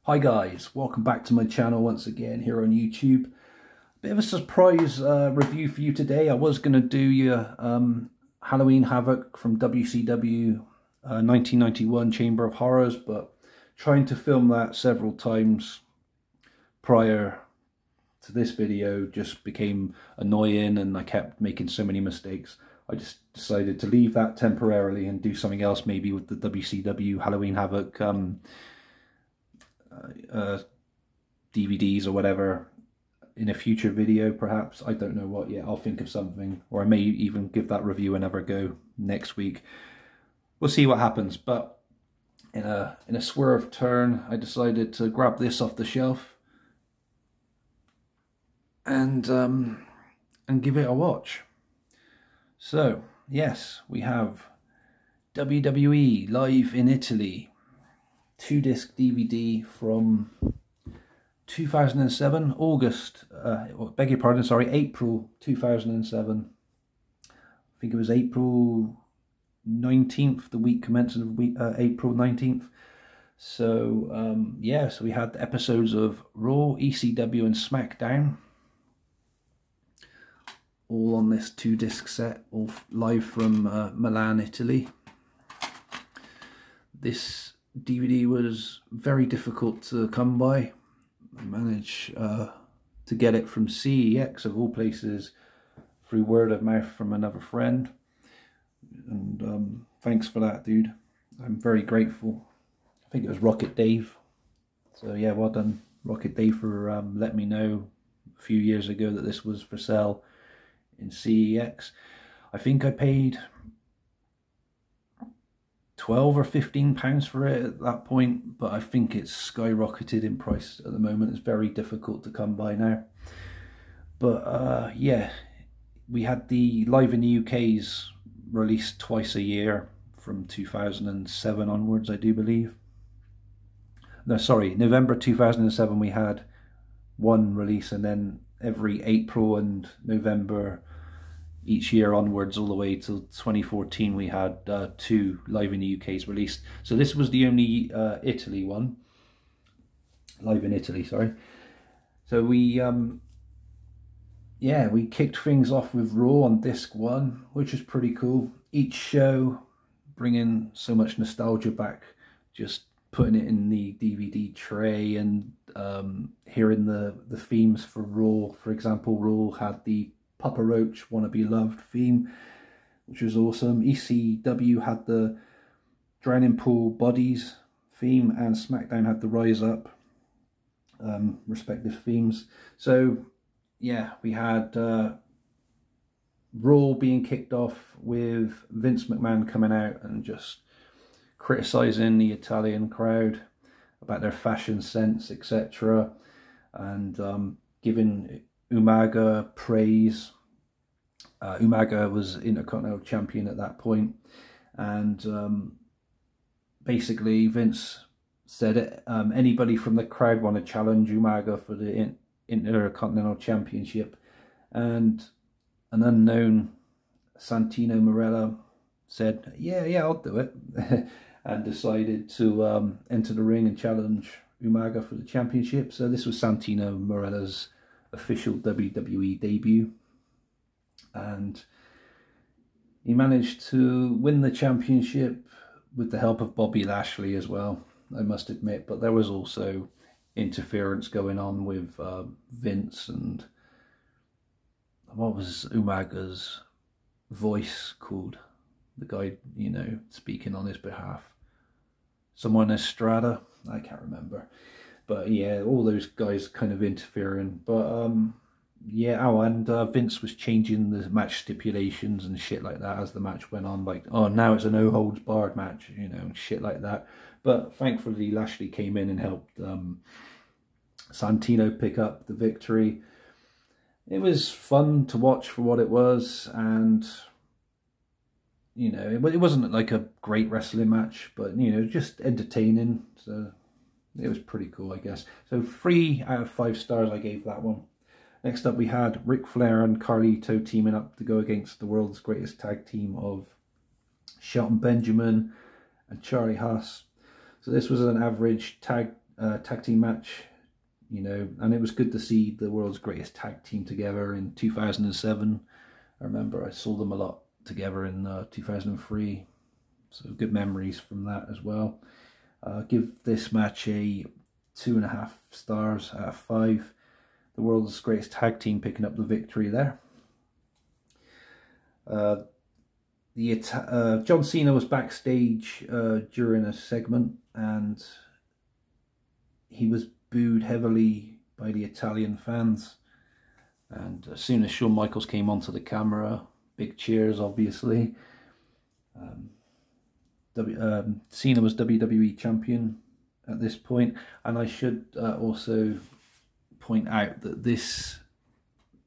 Hi guys, welcome back to my channel once again here on YouTube. Bit of a surprise review for you today. I was going to do your Halloween Havoc from WCW 1991 Chamber of Horrors, but trying to film that several times prior to this video just became annoying and I kept making so many mistakes. I just decided to leave that temporarily and do something else, maybe with the WCW Halloween Havoc DVDs or whatever in a future video, perhaps. I don't know what yet. I'll think of something, or I may even give that review another go next week. We'll see what happens. But in a swerve turn, I decided to grab this off the shelf and give it a watch. So yes, we have WWE Live in Italy 2-disc DVD from 2007, April 2007. I think it was April 19th, the week commencing of April 19th. So yeah, so we had the episodes of Raw, ECW and Smackdown, all on this 2-disc set, all live from Milan, Italy. This DVD was very difficult to come by. I managed to get it from CEX, of all places, through word of mouth from another friend. And thanks for that, dude. I'm very grateful. I think it was Rocket Dave. So yeah, well done, Rocket Dave, for letting me know a few years ago that this was for sale in CEX. I think I paid £12 or £15 for it at that point, but I think it's skyrocketed in price at the moment. It's very difficult to come by now. But yeah, we had the Live in the UK's released twice a year from 2007 onwards, I do believe. No, sorry, November 2007 we had one release, and then every April and November each year onwards, all the way till 2014, we had 2 Live in the UK's released. So this was the only Italy one, Live in Italy, sorry. So we yeah, we kicked things off with Raw on disc 1, which is pretty cool. Each show bringing so much nostalgia back, just putting it in the DVD tray and hearing the themes for Raw. For example, Raw had the Papa Roach Wanna Be Loved theme, which was awesome. ECW had the Drowning Pool Bodies theme, and Smackdown had the Rise Up respective themes. So yeah, we had Raw being kicked off with Vince McMahon coming out and just criticising the Italian crowd about their fashion sense, etc., and giving Umaga praise. Umaga was Intercontinental Champion at that point, and basically Vince said anybody from the crowd want to challenge Umaga for the Intercontinental Championship, and an unknown Santino Marella said, yeah, I'll do it, and decided to enter the ring and challenge Umaga for the championship. So this was Santino Marella's official WWE debut, and he managed to win the championship with the help of Bobby Lashley as well, I must admit. But there was also interference going on with Vince, and what was Umaga's voice called, the guy, you know, speaking on his behalf? Someone Estrada, I can't remember. But yeah, all those guys kind of interfering. But yeah, oh, and Vince was changing the match stipulations and shit like that as the match went on. Like, oh, now it's a no holds barred match, you know, shit like that. But thankfully Lashley came in and helped Santino pick up the victory. It was fun to watch for what it was, and you know, it wasn't like a great wrestling match, but you know, just entertaining. So it was pretty cool, I guess. So 3 out of 5 stars I gave that one. Next up we had Ric Flair and Carlito teaming up to go against the world's greatest tag team of Shelton Benjamin and Charlie Haas. So this was an average tag tag team match, you know, and it was good to see the world's greatest tag team together in 2007. I remember I saw them a lot together in 2003, so good memories from that as well. Give this match a 2.5 stars out of 5. The world's greatest tag team picking up the victory there. John Cena was backstage during a segment, and he was booed heavily by the Italian fans. And as soon as Shawn Michaels came onto the camera, big cheers, obviously. Cena was WWE champion at this point, and I should also point out that this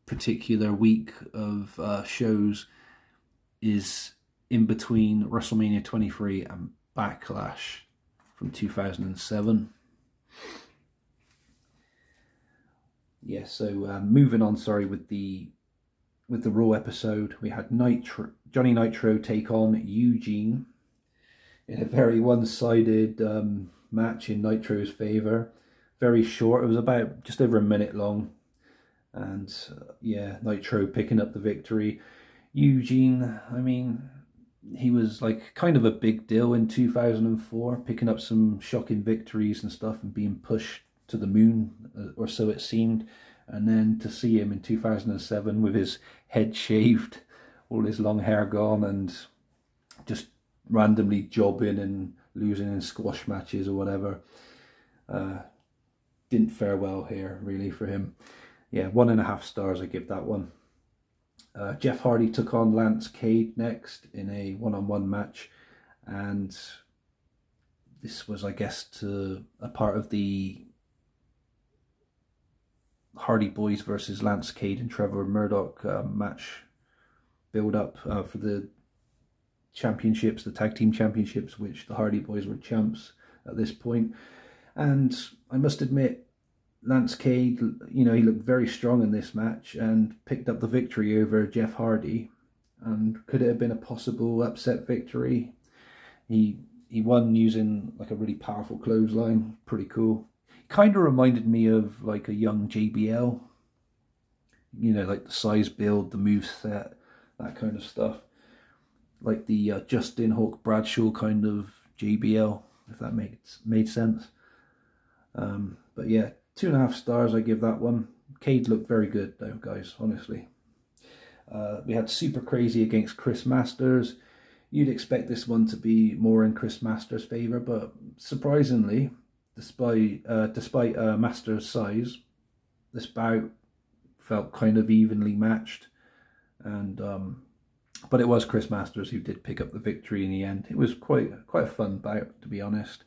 particular week of shows is in between WrestleMania 23 and Backlash from 2007. Yeah, so moving on, sorry, with the Raw episode, we had Johnny Nitro take on Eugene in a very one-sided match in Nitro's favour. Very short, it was about just over a minute long, and yeah, Nitro picking up the victory. Eugene, I mean, he was like kind of a big deal in 2004, picking up some shocking victories and stuff and being pushed to the moon, or so it seemed. And then to see him in 2007 with his head shaved, all his long hair gone, and just randomly jobbing and losing in squash matches or whatever, didn't fare well here really for him. Yeah, 1.5 stars I give that one. Jeff Hardy took on Lance Cade next in a one-on-one match, and this was, I guess, a part of the Hardy Boys versus Lance Cade and Trevor Murdoch match build up for the championships, the tag team championships, which the Hardy Boys were champs at this point. And I must admit, Lance Cade, you know, he looked very strong in this match and picked up the victory over Jeff Hardy. And could it have been a possible upset victory? He won using like a really powerful clothesline. Pretty cool. Kind of reminded me of like a young JBL, you know, like the size build, the moveset, that kind of stuff. Like the Justin Hawk Bradshaw kind of JBL, if that made sense. But yeah, 2.5 stars I give that one. Cade looked very good though, guys, honestly. We had Super Crazy against Chris Masters. You'd expect this one to be more in Chris Masters' favour, but surprisingly, despite Masters' size, this bout felt kind of evenly matched, and but it was Chris Masters who did pick up the victory in the end. It was quite a fun bout, to be honest.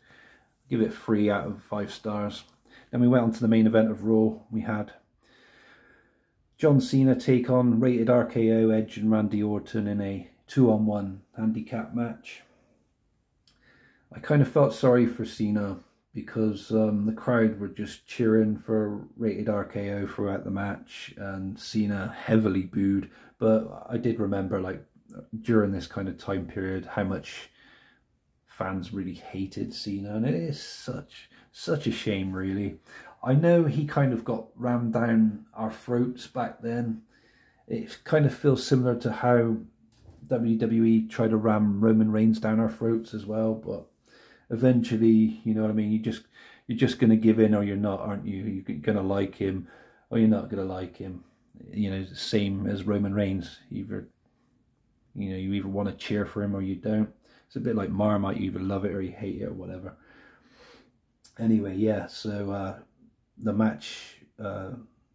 Give it 3 out of 5 stars. Then we went on to the main event of Raw. We had John Cena take on Rated RKO, Edge and Randy Orton in a 2-on-1 handicap match. I kind of felt sorry for Cena, because the crowd were just cheering for Rated RKO throughout the match, and Cena heavily booed. But I did remember, like, during this kind of time period, how much fans really hated Cena, and it is such a shame, really. I know he kind of got rammed down our throats back then. It kind of feels similar to how WWE tried to ram Roman Reigns down our throats as well, but eventually, you know what I mean, you're just going to give in or you're not, aren't you? You're going to like him or you're not going to like him. You know, same as Roman Reigns. You either want to cheer for him or you don't. It's a bit like Marmite, you either love it or you hate it or whatever. Anyway, yeah, so the match,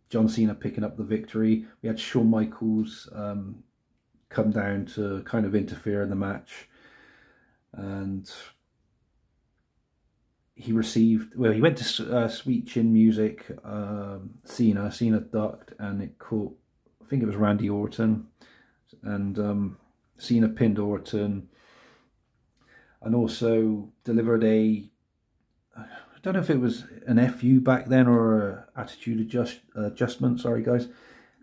John Cena picking up the victory. We had Shawn Michaels come down to kind of interfere in the match, and he went to Sweet Chin Music. Cena ducked, and it caught, I think it was Randy Orton, and Cena pinned Orton, and also delivered I don't know if it was an FU back then or an attitude adjustment, sorry guys.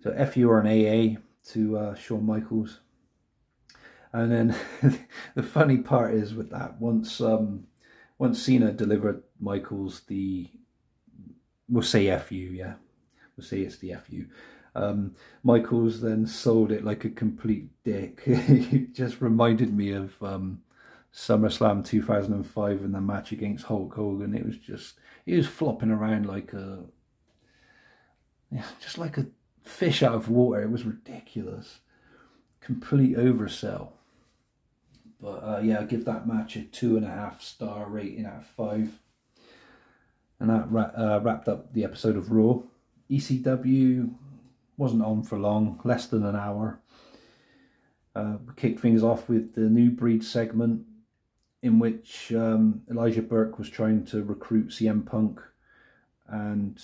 So FU or an AA to Shawn Michaels. And then the funny part is with that, once once Cena delivered Michaels we'll say FU, yeah. We'll say it's the FU. Michaels then sold it like a complete dick. It just reminded me of SummerSlam 2005 and the match against Hulk Hogan. It was just, he was flopping around like just like a fish out of water. It was ridiculous. Complete oversell. But yeah, I'll give that match a 2.5 star rating out of 5. And that wrapped up the episode of Raw. ECW wasn't on for long, less than an hour. We kicked things off with the New Breed segment, in which Elijah Burke was trying to recruit CM Punk and,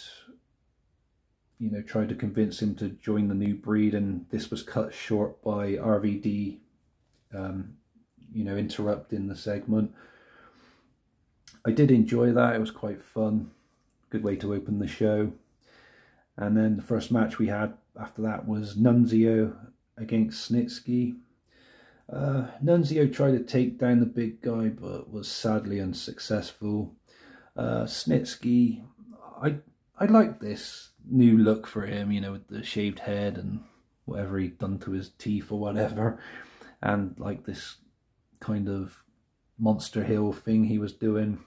you know, tried to convince him to join the New Breed, and this was cut short by RVD, you know, interrupting the segment. I did enjoy that. It was quite fun. Good way to open the show. And then the first match we had after that was Nunzio against Snitsky. Nunzio tried to take down the big guy, but was sadly unsuccessful. Snitsky, I like this new look for him, you know, with the shaved head and whatever he'd done to his teeth or whatever. And like this kind of Monster Hill thing he was doing.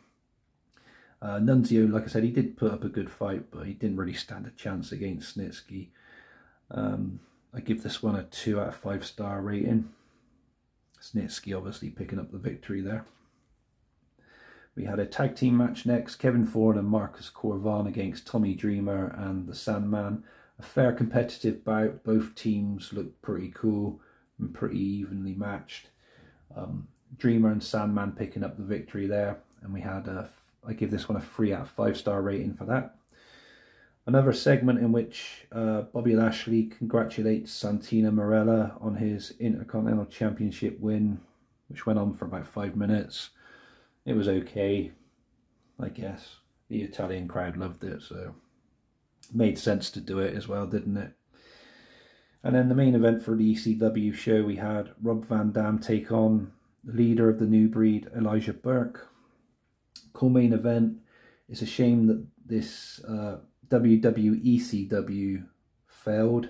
Nunzio, like I said, he did put up a good fight, but he didn't really stand a chance against Snitsky. I give this one a 2 out of 5 star rating. Snitsky obviously picking up the victory there. We had a tag team match next. Kevin Ford and Marcus Corvan against Tommy Dreamer and the Sandman. A fair competitive bout. Both teams looked pretty cool and pretty evenly matched. Dreamer and Sandman picking up the victory there. And we had I give this one a 3 out of 5 star rating for that. Another segment in which Bobby Lashley congratulates Santino Marella on his Intercontinental Championship win, which went on for about 5 minutes. It was okay, I guess. The Italian crowd loved it, so it made sense to do it as well, didn't it? And then the main event for the ECW show, we had Rob Van Dam take on the leader of the New Breed, Elijah Burke. Co-main event. It's a shame that this WWE ECW failed.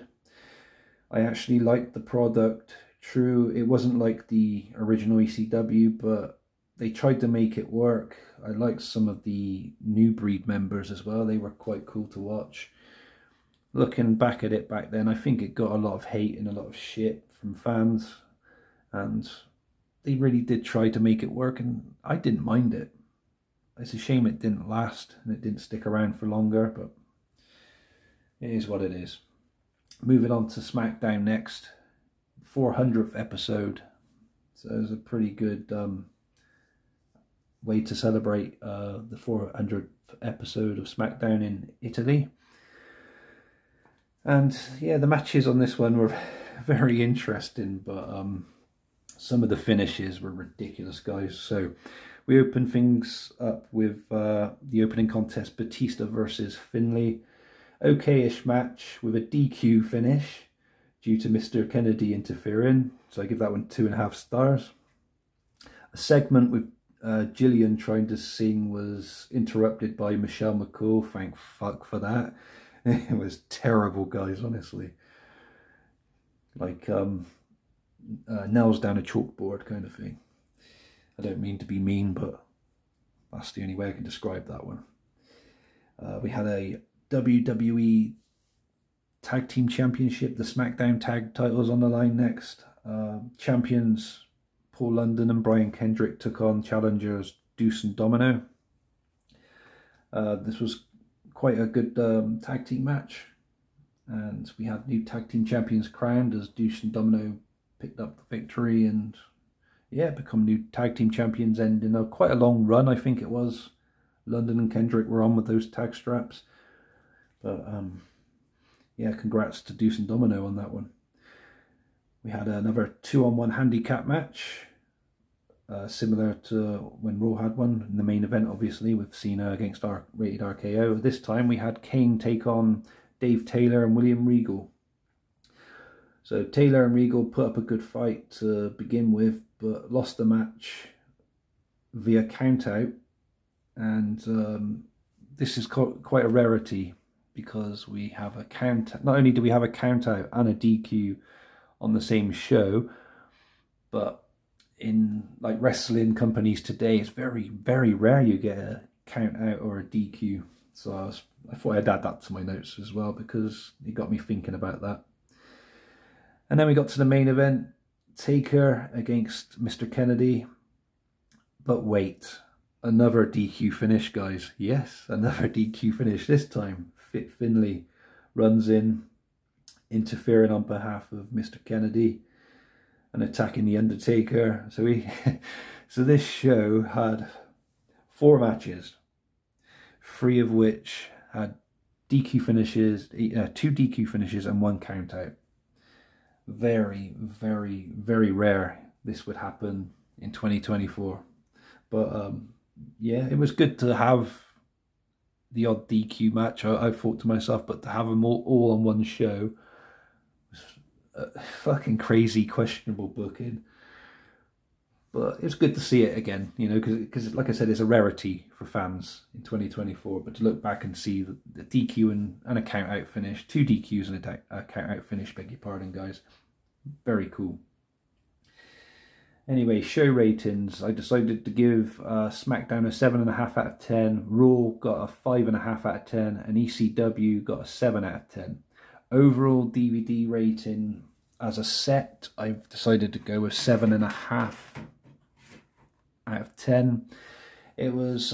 I actually liked the product. True, it wasn't like the original ECW, but they tried to make it work. I liked some of the New Breed members as well. They were quite cool to watch. Looking back at it back then, I think it got a lot of hate and a lot of shit from fans. And they really did try to make it work, and I didn't mind it. It's a shame it didn't last and it didn't stick around for longer, but it is what it is. Moving on to Smackdown next. 400th episode. So it was a pretty good way to celebrate the 400th episode of Smackdown in Italy. And yeah, the matches on this one were very interesting, but some of the finishes were ridiculous, guys. So we opened things up with the opening contest, Batista versus Finlay. Okay-ish match with a DQ finish due to Mr. Kennedy interfering. So I give that one 2.5 stars. A segment with Jillian trying to sing was interrupted by Michelle McCool. Thank fuck for that. It was terrible, guys, honestly. Like nails down a chalkboard kind of thing. I don't mean to be mean, but that's the only way I can describe that one. We had a WWE Tag Team Championship, the Smackdown Tag titles on the line next. Champions Paul London and Brian Kendrick took on challengers Deuce and Domino. This was quite a good tag team match. And we had new tag team champions crowned as Deuce and Domino picked up the victory and yeah, become new tag team champions, ending quite a long run, I think it was. London and Kendrick were on with those tag straps. But yeah, congrats to Deuce and Domino on that one. We had another 2-on-1 handicap match, similar to when Raw had one in the main event, obviously, with Cena against Rated RKO. This time we had Kane take on Dave Taylor and William Regal. So Taylor and Regal put up a good fight to begin with, but lost the match via count out and this is quite a rarity because we have a count. Not only do we have a count out and a DQ on the same show, but in like wrestling companies today, it's very, very rare you get a count out or a DQ. So I thought I'd add that to my notes as well, because it got me thinking about that. And then we got to the main event, Taker against Mr. Kennedy. But wait, another DQ finish, guys. Yes, another DQ finish. This time, Fit Finlay runs in, interfering on behalf of Mr. Kennedy and attacking the Undertaker. So this show had 4 matches, 3 of which had DQ finishes, 2 DQ finishes and 1 count out. Very, very, very rare this would happen in 2024. But yeah, it was good to have the odd DQ match, I thought to myself, but to have them all on one show was fucking crazy, questionable booking. But it's good to see it again, you know, because like I said, it's a rarity for fans in 2024. But to look back and see the DQ and a count out finish, 2 DQs and a count out finish, beg your pardon, guys, very cool. Anyway, show ratings. I decided to give Smackdown a 7.5 out of 10. Raw got a 5.5 out of 10. And ECW got a 7 out of 10. Overall DVD rating as a set, I've decided to go with 7.5 out of 10. It was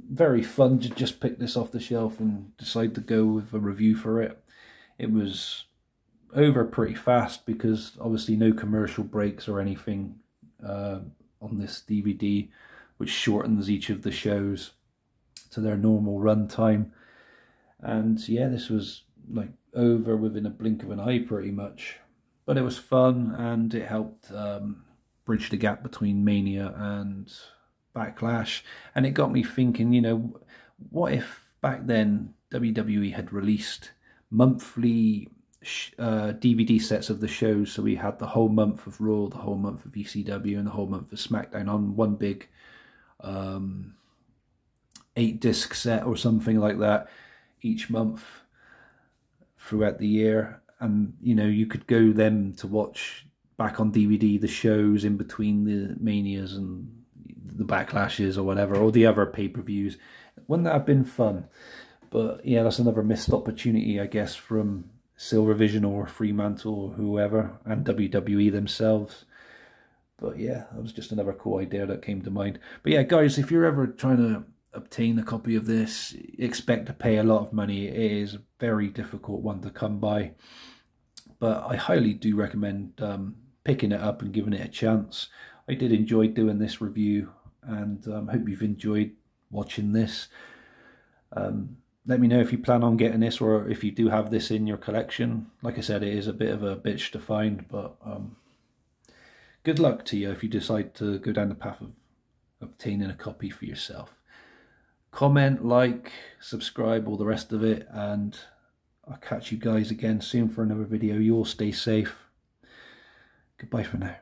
very fun to just pick this off the shelf and decide to go with a review for it. It was over pretty fast because obviously no commercial breaks or anything on this DVD, which shortens each of the shows to their normal run time. And yeah, this was like over within a blink of an eye pretty much. But it was fun, and it helped bridge the gap between Mania and Backlash. And it got me thinking, you know, what if back then WWE had released monthly DVD sets of the shows, so we had the whole month of Raw, the whole month of ECW, and the whole month of SmackDown on one big 8-disc set or something like that each month throughout the year. And you know, you could go then to watch back on DVD the shows in between the Manias and the Backlashes or whatever, or the other pay-per-views. Wouldn't that have been fun? But yeah, that's another missed opportunity, I guess, from Silvervision or Fremantle or whoever, and WWE themselves. But yeah, that was just another cool idea that came to mind. But yeah, guys, if you're ever trying to obtain a copy of this, expect to pay a lot of money. It is a very difficult one to come by, but I highly do recommend picking it up and giving it a chance. I did enjoy doing this review, and hope you've enjoyed watching this. Let me know if you plan on getting this, or if you do have this in your collection. Like I said, it is a bit of a bitch to find, but good luck to you if you decide to go down the path of obtaining a copy for yourself. Comment, like, subscribe, all the rest of it, and I'll catch you guys again soon for another video. You all stay safe. Goodbye for now.